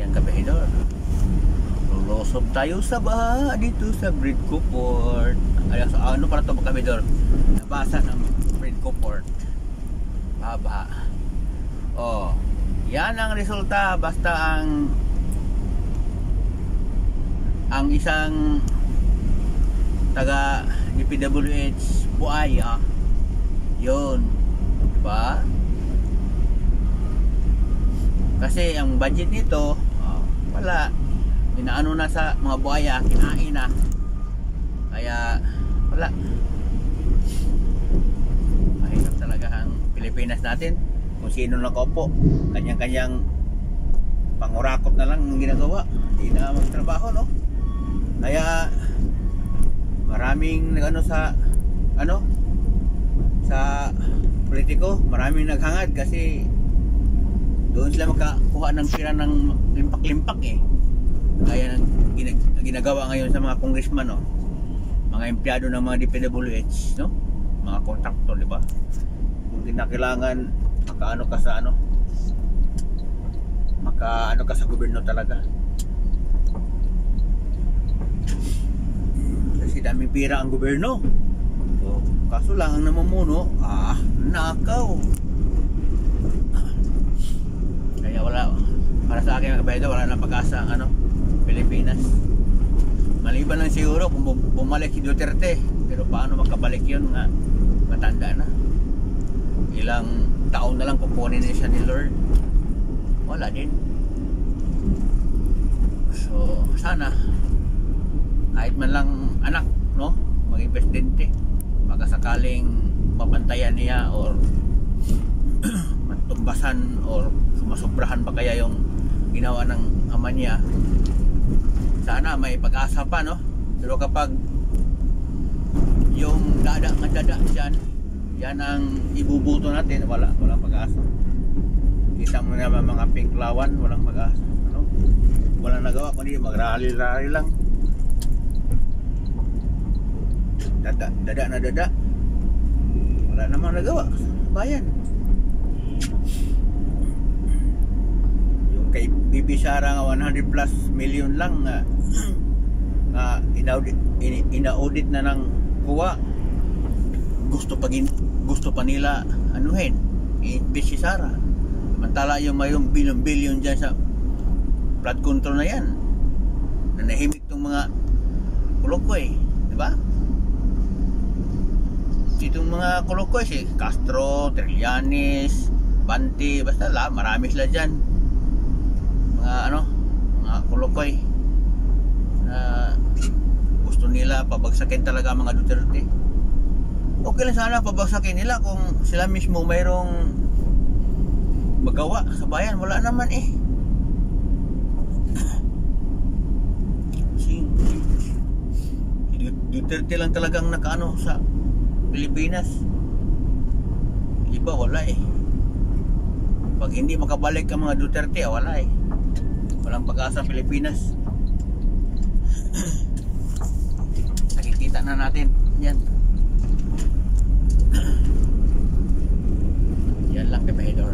Ayan, kabahidor. Lulusob tayo sa baha dito sa Bridco Port. Ayan, so, ano para ito kabahidor? Nabasa ng Bridco Port. Baha. Oh, yan ang resulta basta ang isang taga DPWH buaya. Yun, diba? Kasi ang budget nito wala, inaano na sa mga buhaya, kinain na, kaya wala. Mahirap talaga ang Pilipinas natin. Kung sino lang kaupo, kanyang-kanyang pangurakot na lang ang ginagawa, hindi na magtrabaho, no? Kaya maraming nagano sa politiko, maraming naghangad kasi doon sila makakuha ng pira ng limpak-limpak eh. Kaya ginagawa ngayon sa mga congressman, no? Mga empleyado ng mga DPWH, no? Mga kontraktor, di ba? Kung kinakailangan makaano ka sa gobyerno talaga. Kasi daming pira ang gobyerno. So, kaso lang ang namumuno, nakaw. Kaya wala, para sa akin kabayan, wala nang pag-asa ang Pilipinas. Maliban lang siguro kung bumalik si Duterte, pero paano makabalik yun, nga matanda na. Ilang taon na lang kukunin niya siya ni Lord, wala din. So sana kahit man lang anak, no, maging presidente, baka sakaling mapantayan niya or matumbasan or sumasobrahan pa kaya yung ginawa ng ama niya. Sana may pag-asa pa, no? Pero kapag yung dada dyan, yan ang ibubuto natin, walang pag-asa. Kita mo naman mga pinklawan, walang pag-asa, ano? Walang nagawa kundi magrally-rally lang. Dada wala namang nagawa sa bayan. Yung kay Bibi Sara nga 100 plus million lang nga ina-audit na ng kuwa, gusto pa nila anuhin i-impeach si Sara. Samantala yung mayroong billion dyan sa flood control na yan, nanahimik tong mga kulukoy, diba? Itong mga kulukoy, si Castro, Trillanes, Banti, basta marami sila dyan, mga kulukoy na gusto nila pabagsakin talaga mga Duterte. Okay lang sana pabagsakin nila kung sila mismo mayroong magawa sa bayan. Wala naman eh. Si Duterte lang talagang nakaano sa Pilipinas. Iba wala eh. Pag hindi makabalik ang mga Duterte, wala eh. Walang pag-asa sa Pilipinas. Nakikita na natin yan. Yan lang, Pepedor.